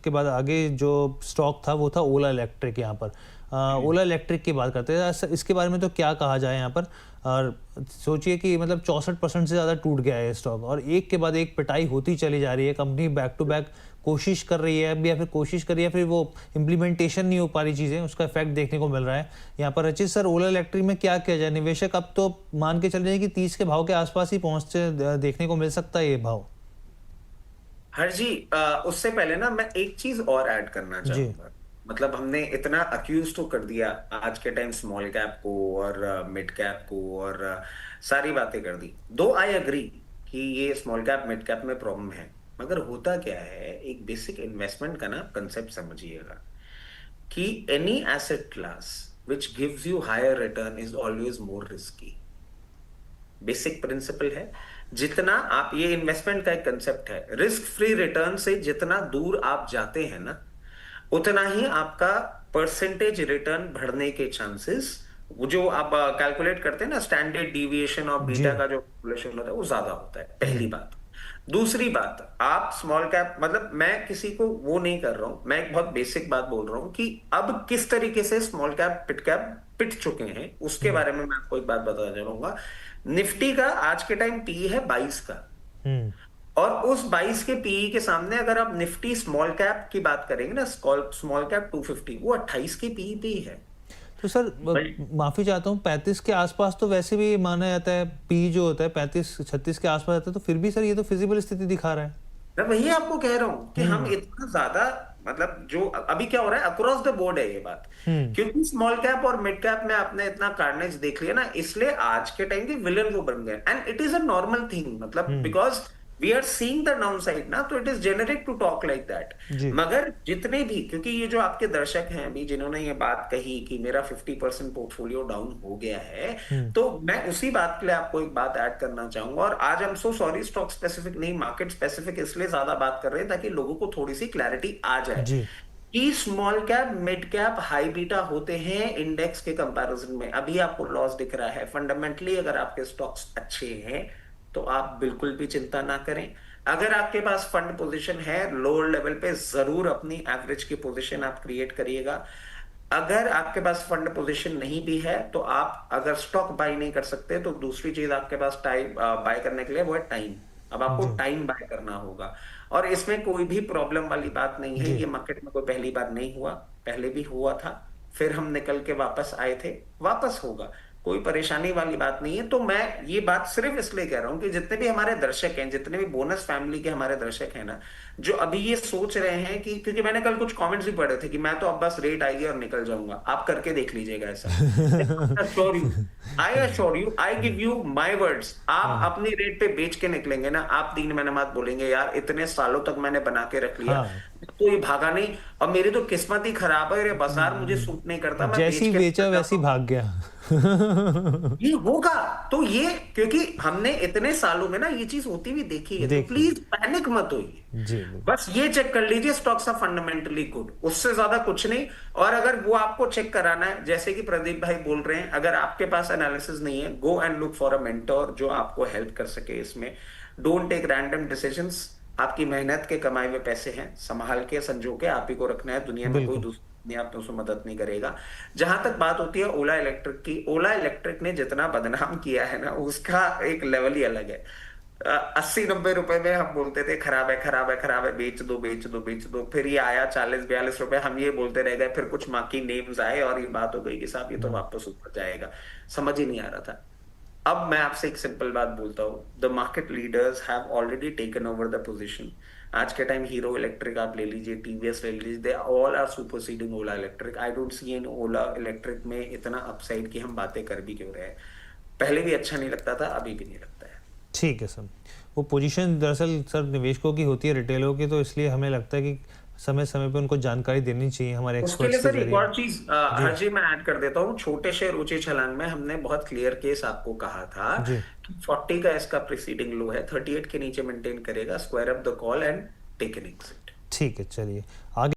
के बाद आगे जो स्टॉक था वो था ओला इलेक्ट्रिक यहाँ पर। ओला इलेक्ट्रिक की बात करते हैं, इसके बारे में तो क्या कहा जाए यहाँ पर। और सोचिए कि मतलब 64% से ज़्यादा टूट गया है ये स्टॉक और एक के बाद एक पिटाई होती चली जा रही है। कंपनी बैक टू बैक कोशिश कर रही है अभी, या फिर कोशिश कर रही है, फिर वो इम्प्लीमेंटेशन नहीं हो पा रही चीज़ें, उसका इफेक्ट देखने को मिल रहा है यहाँ पर। रचित सर, ओला इलेक्ट्रिक में क्या किया जाए? निवेशक अब तो मान के चल रहे हैं कि 30 के भाव के आसपास ही पहुंचते देखने को मिल सकता है ये भाव। हर जी, उससे पहले ना मैं एक चीज और ऐड करना जी। चाहूंगा। मतलब हमने इतना अक्यूज तो कर दिया आज के टाइम स्मॉल कैप को और मिड कैप को और सारी बातें कर दी। दो आई एग्री कि ये स्मॉल कैप मिड कैप में प्रॉब्लम है, मगर होता क्या है, एक बेसिक इन्वेस्टमेंट का ना कंसेप्ट समझिएगा कि any asset class which gives you hire return is always more risky. Basic principle है। जितना आप, ये इन्वेस्टमेंट का एक कंसेप्ट है, रिस्क फ्री रिटर्न से जितना दूर आप जाते हैं ना, उतना ही आपका परसेंटेज रिटर्न बढ़ने के चांसेस, वो जो आप कैलकुलेट करते हैं ना, standard deviation of G. Beta का जो कैलकुलेशन होता है वो ज्यादा होता है। पहली बात। दूसरी बात, आप स्मॉल कैप, मतलब मैं किसी को वो नहीं कर रहा हूं, मैं एक बहुत बेसिक बात बोल रहा हूं कि अब किस तरीके से स्मॉल कैप पिट कैप पिट चुके हैं, उसके हम्म। बारे में मैं आपको एक बात बताना चाहूंगा। निफ्टी का आज के टाइम पी है 22 का, हम्म। और उस 22 के पीई के सामने अगर आप निफ्टी स्मॉल कैप की बात करेंगे ना, स्मॉल कैप 250, वो 28 के पीई पे ही है तो सर भाई। माफी चाहता हूँ, 35 के आसपास तो वैसे भी माना जाता है, पी जो होता है 35-36 के आसपास आता है, तो फिर भी सर ये तो फिजिबल स्थिति दिखा रहा है। मैं वही आपको कह रहा हूं कि हम हम्म। इतना ज्यादा, मतलब जो अभी क्या हो रहा है अक्रॉस द बोर्ड है ये बात। हम्म। क्योंकि स्मॉल कैप और मिड कैप में आपने इतना कार्नेज देख लिया ना, इसलिए आज के टाइम के विलन वो बन गए, and it is a normal thing. मतलब hmm. Because we are seeing the downside ना, तो it is generic to talk like that. जी। मगर जितने भी, क्योंकि ये जो आपके दर्शक हैं अभी जिन्होंने ये बात कही कि मेरा 50% पोर्टफोलियो डाउन हो गया है, हम्म। तो मैं उसी बात के लिए आपको एक बात ऐड करना चाहूंगा। और आज हम सो सॉरी, स्टॉक स्पेसिफिक नहीं, मार्केट स्पेसिफिक इसलिए ज्यादा बात कर रहे हैं ताकि लोगों को थोड़ी सी क्लैरिटी आ जाए जी। कि small cap mid cap high beta होते हैं इंडेक्स के कंपैरिजन में। अभी आपको लॉस दिख रहा है, फंडामेंटली अगर आपके स्टॉक्स अच्छे हैं तो आप बिल्कुल भी चिंता ना करें। अगर आपके पास फंड पोजीशन है लोअर लेवल पे, जरूर अपनी एवरेज की पोजीशन आप क्रिएट करिएगा। अगर आपके पास फंड पोजीशन नहीं भी है तो आप अगर स्टॉक बाय नहीं कर सकते, तो दूसरी चीज आपके पास टाइम बाय करने के लिए वो है टाइम। अब आपको जी। टाइम बाय करना होगा, और इसमें कोई भी प्रॉब्लम वाली बात नहीं है। जी। ये मार्केट में कोई पहली बार नहीं हुआ, पहले भी हुआ था, फिर हम निकल के वापस आए थे, वापस होगा। कोई परेशानी वाली बात नहीं है। तो मैं ये बात सिर्फ इसलिए कह रहा हूं कि जितने भी हमारे दर्शक हैं, जितने भी बोनस फैमिली के हमारे दर्शक हैं ना, जो अभी ये सोच रहे हैं कि, क्योंकि मैंने कल कुछ कमेंट्स भी पढ़े थे कि मैं तो अब बस रेट आएगी और निकल जाऊंगा, आप करके देख लीजिएगा ऐसा। I assure you, I give you my words, आप हाँ। अपनी रेट पे बेच के निकलेंगे ना, आप 3 महीने बाद बोलेंगे यार इतने सालों तक मैंने बना के रख लिया, हाँ। तो ये भागा नहीं, और मेरी तो किस्मत ही खराब है, और ये बाजार मुझे सूट नहीं करता, मैं बेच जैसी के बेचा निकल जाता वैसी हूं। भाग गया। ये होगा। तो ये, क्योंकि हमने इतने सालों में ना ये चीज होती हुई देखी है, तो देखिए। प्लीज पैनिक मत होइए। जी बिल्कुल। बस ये चेक कर लीजिए स्टॉक्स आर फंडामेंटली गुड, उससे ज्यादा कुछ नहीं। और अगर वो आपको चेक कराना है, जैसे कि प्रदीप भाई बोल रहे हैं, अगर आपके पास एनालिसिस नहीं है, go and look for a mentor जो आपको हेल्प कर सके इसमें। Don't take random decisions. आपकी मेहनत के कमाए हुए पैसे हैं, संभाल के संजो के आप ही को रखना है, दुनिया में कोई बिल्कुल। दूसरा आदमी आपको उसमें मदद नहीं करेगा। जहां तक बात होती है ओला इलेक्ट्रिक की, ओला इलेक्ट्रिक ने जितना बदनाम किया है ना, उसका एक लेवल ही अलग है। 80-90 रुपए में हम बोलते थे खराब है खराब है खराब है, बेच दो बेच दो बेच दो, फिर ये आया 40-42 रुपए, हम ये बोलते रह गए, फिर कुछ मार्की नेम्स आए और ये बात हो गई कि साहब ये तो हम्म। वापस ऊपर जाएगा। समझ ही नहीं आ रहा था। अब मैं आपसे एक सिंपल बात बोलता हूँ, the market leaders have already taken over the position. आज के टाइम हीरो इलेक्ट्रिक आप ले लीजिए, टीवीएस ले लीजिए, they all are superseding Ola electric. I don't see in Ola electric में इतना अपसाइड की हम बातें कर भी क्यों रहे हैं। पहले भी अच्छा नहीं लगता था, अभी भी नहीं लगता है। ठीक है सर। वो पोजीशन दरअसल सर निवेशकों की होती है, रिटेलरों की, तो इसलिए हमें लगता है कि समय समय पे उनको जानकारी देनी चाहिए हमारे उसके लिए एक्सपर्ट्स के सर एक जरिए। और चीज जी। हरजी मैं ऐड कर देता हूँ, छोटे शेयर ऊंचे छलांग में हमने बहुत क्लियर केस आपको कहा था जी। कि 40 का इसका प्रीसीडिंग लो है, 38 के नीचे मेंटेन करेगा, square up the call and take an exit. ठीक है, चलिए आगे।